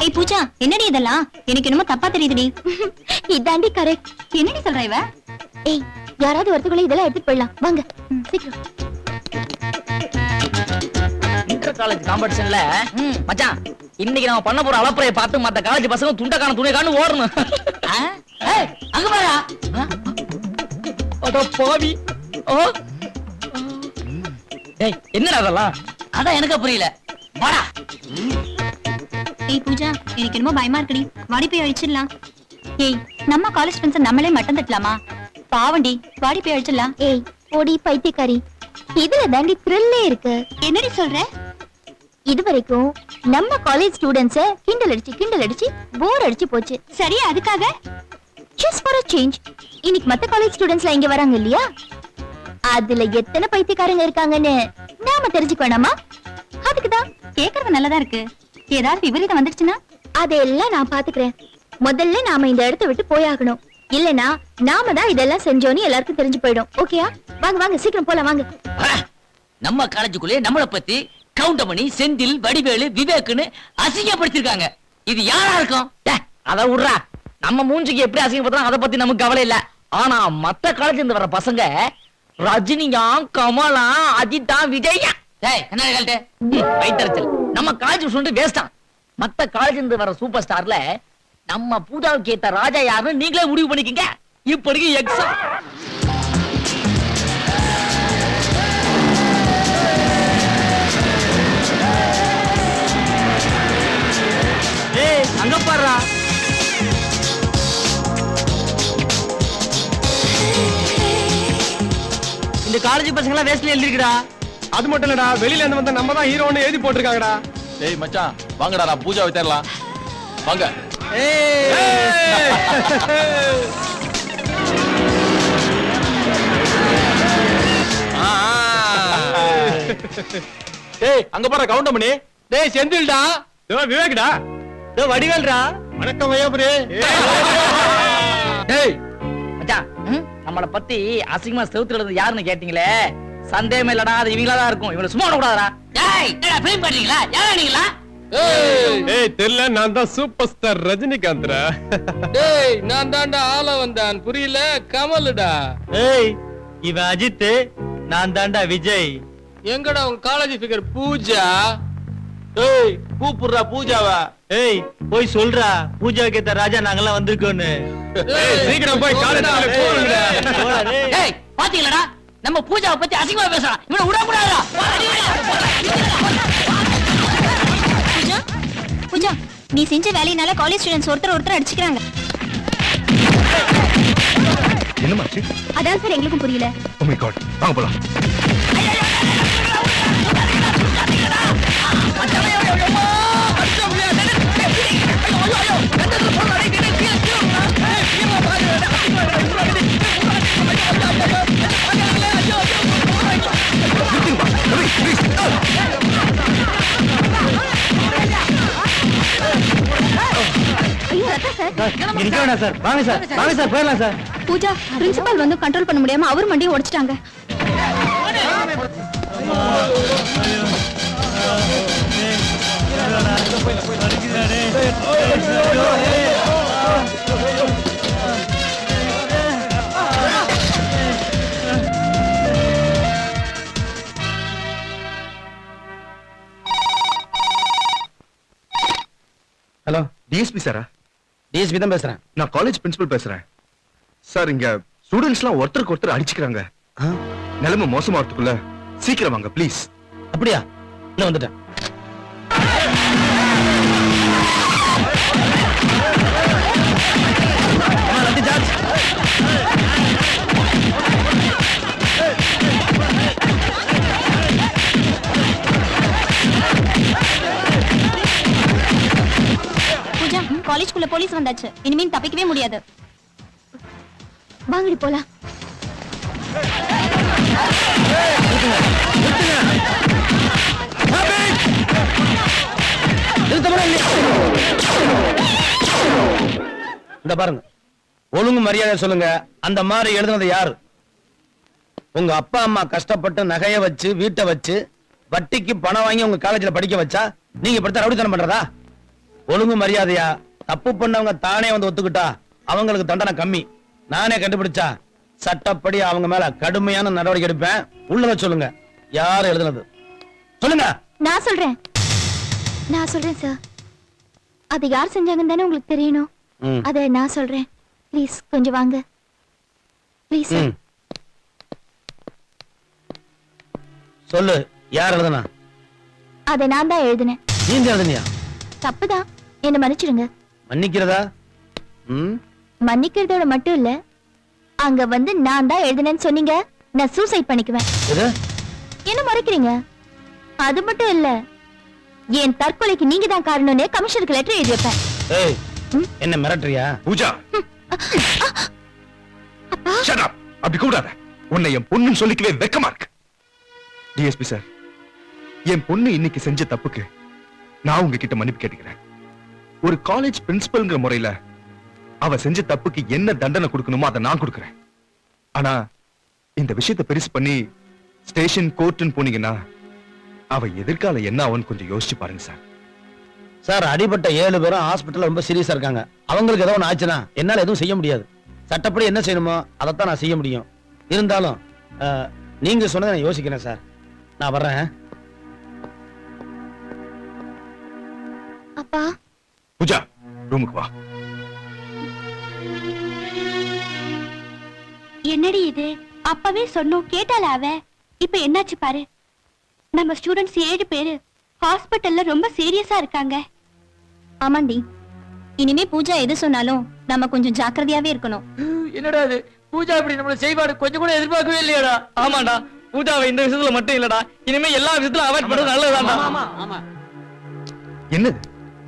ஏய் பூஜா, என்னடி இதெல்லாம்? எனக்கு என்னமோ தப்பா தெரியுதுடி. இதாண்டி கரெக்ட். என்னடி சொல்ற இவ? ஏய், யாராவது வரதுக்குள்ள இதெல்லாம் எடுத்துட்டு போயிடலாம். வாங்க சீக்கிரம். இன்டர் காலேஜ் காம்படிஷன்ல மச்சான், இன்னைக்கு நம்ம பண்ண போற அலப்பறையை பார்த்து மத்த காலேஜ் பசங்க துண்டக்கான துணிக்கான ஓடணும். அங்க பாரா. அட பாவி. ஏய், என்னடா அதெல்லாம்? அதான் எனக்கு புரியல. வாடா. ஏய் பூஜா, எனக்கு என்னமோ பயமா இருக்குடி. வாடி போய் அழிச்சிடலாம். ஏய், நம்ம காலேஜ் ஃப்ரெண்ட்ஸ் நம்மளே மட்டம் தட்டலாமா? பாவண்டி, வாடி போய் அழிச்சிடலாம். ஏய் ஓடி பைத்தியக்காரி, இதுல தாண்டி த்ரில்லே இருக்கு. என்னடி சொல்ற? இதுவரைக்கும் நம்ம காலேஜ் ஸ்டூடெண்ட்ஸ கிண்டல் அடிச்சு போர் அடிச்சு போச்சு. சரி, அதுக்காக just for a change இன்னைக்கு மத்த காலேஜ் ஸ்டூடெண்ட்ஸ்லாம் இங்க வராங்க இல்லையா, அதுல எத்தனை பைத்தியக்காரங்க இருக்காங்கன்னு நாம தெரிஞ்சுக்க வேணாமா? அதுக்குதான். கேக்குறது நல்லதா இருக்கு. ஏதாவது விபரீதம் வந்துடுச்சுன்னா அதெல்லாம் நான் பாத்துக்கிறேன். முதல்ல நாம இந்த இடத்தை விட்டு போயாகணும். இல்லனா நாம தான் இதெல்லாம் செஞ்சோன்னு எல்லாருக்கும் தெரிஞ்சு போயிடும். ஓகேயா? வாங்க வாங்க சீக்கிரம் போலாம் வாங்க. நம்ம காலேஜுக்குள்ளே நம்மளை பத்தி கவுண்டமணி, செந்தில், வடிவேலு, விவேக்னு அசிங்கப்படுத்திருக்காங்க. இது யாரா இருக்கும்? அத விடுறா, நம்ம மூஞ்சிக்கு எப்படி அசிங்கப்படுத்தலாம் அதை பத்தி நமக்கு கவலை இல்ல. ஆனா மத்த காலேஜ் இருந்து வர பசங்க ரஜினியா, கமலா, அஜித்தா, விஜயா, வைத்தறிச்சல். நம்ம காலேஜ் ஸ்டூடெண்ட் வேஸ்டா. மத்த காலேஜ் இருந்து வர சூப்பர் ஸ்டார்ல நம்ம பூஜாவுக்கு ஏத்த ராஜா யாருன்னு நீங்களே முடிவு பண்ணிக்கங்க. இப்படிக்கு எக்ஸாம். ஏய், அங்க பாருடா. இந்த காலேஜ் பசங்க எல்லாம் வேஸ்ட்ல எழுதிருக்குடா. அது மட்டும் இல்லடா, வெளியில இருந்து வந்த நம்ம தான் ஹீரோன்னு எழுதி போட்டிருக்காங்கடா. டேய் மச்சான், வாங்கடா, நான் பூஜா வித்தரலாம். வாங்க. டேய், அங்க பாரு கவுண்டமணி. டேய் செந்தில்டா, விவேக்டா, வடிவேல்ரா. வணக்கம் வையாபுரி. டேய் மச்சான், நம்மள பத்தி அசிங்கமா செவுத்துல எழுதுறது யாருன்னு கேட்டீங்களே, சந்தேகமே இல்லடா, அது இவங்களா தான் இருக்கும். இவங்கள சும்மா விடக்கூடாதா? டேய், என்னடா ஃபிலிம் பண்றீங்களா? யாரா நீங்களா? ஏய் தெரியல, நான் தான் சூப்பர் ஸ்டார் ரஜினிகாந்த்ரா. டேய், நான் தான்டா ஆள வந்தான், புரியல? கமலுடா. ஏய், இவன் அஜித், நான் தான்டா விஜய். எங்கடா உன் காலேஜ் ஃபிகர் பூஜா? ஏய், கூப்பிடுறா பூஜாவா. ஏய், போய் சொல்றா பூஜாவுக்கு ஏத்த ராஜா நாங்கெல்லாம் வந்திருக்கோன்னு. சீக்கிரம் போய் காலேஜ்ல போடுங்க. டேய், பாத்தீங்களா நம்ம பூஜாவை பத்தி அசிங்கமா பேசுறான். இவனை விட கூடாதா? பூஜா, பூஜா, நீ செஞ்ச வேலையினால காலேஜ் ஸ்டூடெண்ட்ஸ் ஒருத்தர் அடிச்சுக்கிறாங்க. என்னமாச்சு? அதான் சார் எங்களுக்கும் புரியல. ஓ மை காட், வாங்க போலாம். சார், வாங்க சார், வாங்க சார், போயிடலாம் சார். பூஜா, பிரின்சிபால் வந்து கண்ட்ரோல் பண்ண முடியாம அவர் மண்டியை உடைச்சிட்டாங்க. ஹலோ, டிஎஸ்பி சாரா? டிஎஸ்பி தான் பேசுறேன். நான் காலேஜ் பிரின்சிபல் பேசுறேன் சார். இங்க ஸ்டூடெண்ட்ஸ்லாம் ஒருத்தருக்கு ஒருத்தர் அடிச்சுக்கிறாங்க. நிலைமை மோசமாறதுக்குள்ள சீக்கிரம் வாங்க ப்ளீஸ். அப்படியா? நான் வந்துட்டேன். பூஜா, காலேஜ்க்குள்ள போலீஸ் வந்தாச்சு. இனிமே தப்பிக்கவே முடியாது. வாங்கடி போலாம். இந்த பாருங்க, ஒழுங்கு மரியாதை சொல்லுங்க. அந்த மாதிரி எழுதுனது யாரு? உங்க அப்பா அம்மா கஷ்டப்பட்டு நகைய வச்சு வீட்டை வச்சு வட்டிக்கு பணம் வாங்கி உங்க காலேஜ்ல படிக்க வச்சா நீங்க இப்படித்தான் ரவுடித்தனம் பண்றதா? ஒழுங்கு மரியாதையா தப்பு பண்ணவங்க தானே வந்து ஒத்துக்கிட்டா அவங்களுக்கு தண்டனை கம்மி. நானே கண்டுபிடிச்சா சட்டப்படி அவங்க மேல கடுமையான நடவடிக்கை எடுப்பேன். உள்ளத சொல்லுங்க, யார் எழுதுனது சொல்லுங்க. நான் சொல்றேன் சார். அது யார் செஞ்சாங்கன்னு தானே உங்களுக்கு தெரியணும். ம். அத நான் சொல்றேன். ப்ளீஸ் கொஞ்சம் வாங்க. Please sir. ம். சொல்லு, யார் எழுதுனா? அத நான் தான் எழுதினேன். நீ எழுதுனியா? தப்புதான், என்ன மன்னிச்சிடுங்க. மன்னிக்கிறதா? ம். மன்னிக்கிறதோட மட்டும் இல்ல, அங்க வந்து நான் தான் எழுதினேன்னு சொன்னீங்க, நான் சூசைட் பண்ணிக்குவேன். எது? என்ன மறைக்கிறீங்க? அது மட்டும் இல்ல, என் தற்கொலைக்கு நீங்க தான் காரணம்னு கமிஷனருக்கு லெட்டர் எழுதி வைப்பேன். ஏய், என்ன மிரட்டுறியா? Pooja shut up. அப்படி கூடாத. உன்னை என் பொண்ணுன்னு சொல்லிக்கவே வெக்கமா இருக்கு. டிஎஸ்பி சார், என் பொண்ணு இன்னைக்கு செஞ்ச தப்புக்கு நான் உங்ககிட்ட மன்னிப்பு கேட்டுக்கிறேன். ஒரு காலேஜ் பிரின்சிபல்ங்கிற முறையில அவ செஞ்ச தப்புக்கு என்ன தண்டனை கொடுக்கணுமோ அதை நான் கொடுக்கிறேன். ஆனா இந்த விஷயத்தை பெருசு பண்ணி ஸ்டேஷன் கோர்ட்னு போனீங்கன்னா அவ எதிர்காலம் என்ன ஆகும்னு கொஞ்சம் யோசிச்சு பாருங்க சார். சார், அடிபட்ட 7 பேரும் ஹாஸ்பிட்டல்ல ரொம்ப சீரியஸா இருக்காங்க. அவங்களுக்கு ஏதோ ஒன்று ஆச்சுன்னா என்னால எதுவும் செய்ய முடியாது. சட்டப்படி என்ன செய்யணுமோ அதைத்தான் நான் செய்ய முடியும். இருந்தாலும் நீங்க சொன்னதை நான் யோசிக்கிறேன் சார். நான் வர்றேன். அப்பா, பூஜா, ரூமுக்கு வா. என்னடி இது? அப்பவே சொன்னோம், கேட்டால அவ. இப்ப என்னாச்சு பாரு. நம்ம ஸ்டூடெண்ட்ஸ் 7 பேரு ஹாஸ்பிட்டல்ல ரொம்ப சீரியஸா இருக்காங்க. ஆமாண்டி, இனிமே பூஜா எது சொன்னாலும் நம்ம கொஞ்சம் ஜாக்கிரதையாவே இருக்கணும். என்னடா இது, பூஜா இப்படி நம்மள செய்வாடு கொஞ்சம் கூட எதிர்பார்க்கவே இல்லையாடா? ஆமாடா, பூஜாவை இந்த விஷயத்துல மட்டும் இல்லடா, இனிமே எல்லா விஷயத்துல அவாய்ட் பண்றது நல்லதுதான்டா. என்னது,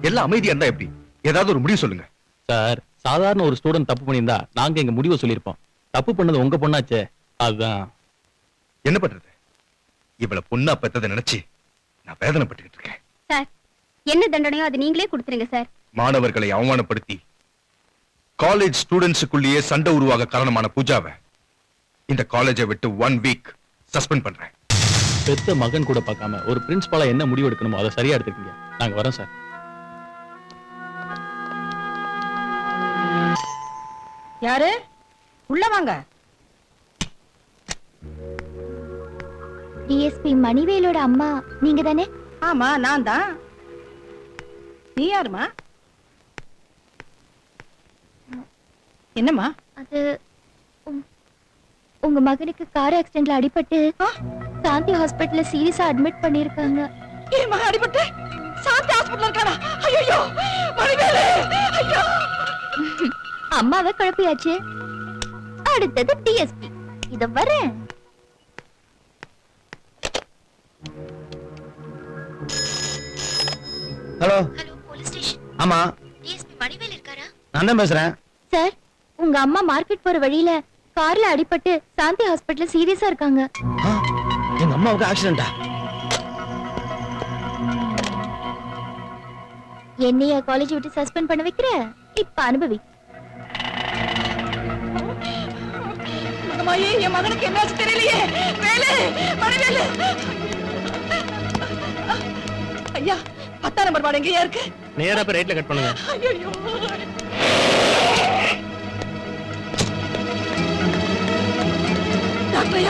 எல்லாம் அமைதியா இருந்தா எப்படி? ஏதாவது ஒரு முடிவு சொல்லுங்க சார். சாதாரண ஒரு ஸ்டூடெண்ட் தப்பு பண்ணியிருந்தா நாங்க எங்க முடிவை சொல்லியிருப்போம். தப்பு பண்ணது உங்க பொண்ணாச்சே, அதுதான். என்ன பண்றது? இவள பொண்ணா பெத்ததை நினைச்சு நான் வேதனைப்பட்டுக்கிட்டு இருக்கேன். சார், என்ன தண்டனையோ அது நீங்களே கொடுத்துருங்க சார். மாணவர்களை அவமானப்படுத்தி காலேஜ் ஸ்டூடெண்ட்ஸுக்குள்ளேயே சண்டை உருவாக காரணமான பூஜாவை இந்த காலேஜை விட்டு 1 வீக் சஸ்பெண்ட் பண்றேன். பெத்த மகன் கூட பார்க்காம ஒரு பிரின்சிபாலா என்ன முடிவு எடுக்கணுமோ அதை சரியா எடுத்துக்கீங்க. நாங்க வரோம் சார். யாரு? உள்ள வாங்க. டிஎஸ்பி மணிவேலோட அம்மா நீங்க தானே? ஆமா, நான் தான். நீ யாருமா? என்னம்மா? அது உங்க மகனுக்கு கார் ஆக்சிடென்ட்ல அடிபட்டு சாந்தி ஹாஸ்பிடல்ல சீரியஸா அட்மிட் பண்ணிருக்காங்க. என் மகன் அடிபட்டு சாந்தி ஹாஸ்பிடல்ல இருக்கானா? ஐயோ, மணிவேலு! ஐயோ! அம்மாவை குழப்பியாச்சு. அடுத்தது டிஎஸ்பி. இத வரேன். ஹலோ. Hello, police station. ஆமா, டிஎஸ்பி மணிவேல் இருக்காரா? நான் தான் பேசுறேன். சார், உங்க அம்மா மார்க்கெட் போற வழியில கார்ல அடிபட்டு சாந்தி ஹாஸ்பிடல்ல சீரியஸா இருக்காங்க. ஆ, எங்க அம்மாவுக்கு ஆக்சிடென்ட்டா? என்னைய காலேஜ் விட்டு சஸ்பெண்ட் பண்ண வைக்கிற? இப்ப அனுபவி. அம்மாயே, என் மகனுக்கு என்னாச்சு தெரியலையே. வேலு, மணிவேலு! ஐயா, 10ஆம் நம்பர் வார்டு எங்கேயா இருக்கு? நேரா போய் ரைட்ல கட் பண்ணுங்க. ஐயோ!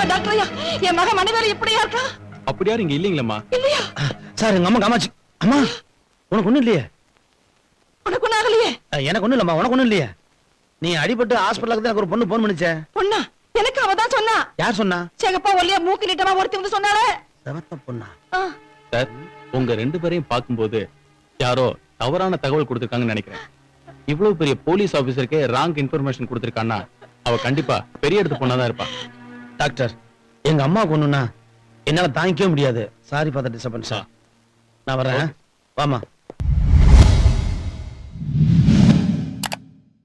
டாக்டரையா, என் மகன் மணிவேலு எப்படியா இருக்கா? அப்படி யாரும் இங்க இல்லீங்களா? இல்லையா? சார், எங்க அம்மா காமாச்சு. அம்மா, உனக்கு ஒண்ணும் இல்லையே? உனக்கு ஒண்ணும் ஆகலையே? எனக்கு ஒண்ணும் இல்லம்மா, உனக்கு ஒண்ணும் இல்லையே? நீ அடிபட்டு ஹாஸ்பிட்டலுக்கு எனக்கு ஒரு பொண்ணு போன் பண்ணிச்சே. பொண்ணா? எனக்கு அவதான் சொன்னா. யார் சொன்னா? சேகப்பா ஒல்லியா மூக்கு நீட்டமா ஒருத்தி வந்து சொன்னாலே. செவத்த பொண்ணா? சார், உங்க 2 பேரையும் பார்க்கும்போது யாரோ தவறான தகவல் கொடுத்திருக்காங்கன்னு நினைக்கிறேன். இவ்வளவு பெரிய போலீஸ் ஆபீசருக்கே ராங் இன்ஃபர்மேஷன் கொடுத்திருக்கான்னா அவ கண்டிப்பா பெரிய இடத்து பொண்ணாதான் இருப்பா. டாக்டர், எங்க அம்மாவுக்கு ஒண்ணுன்னா என்னால தாங்கிக்கவே முடியாது. Sorry for the disturbance. நான் வரேன். வாமா.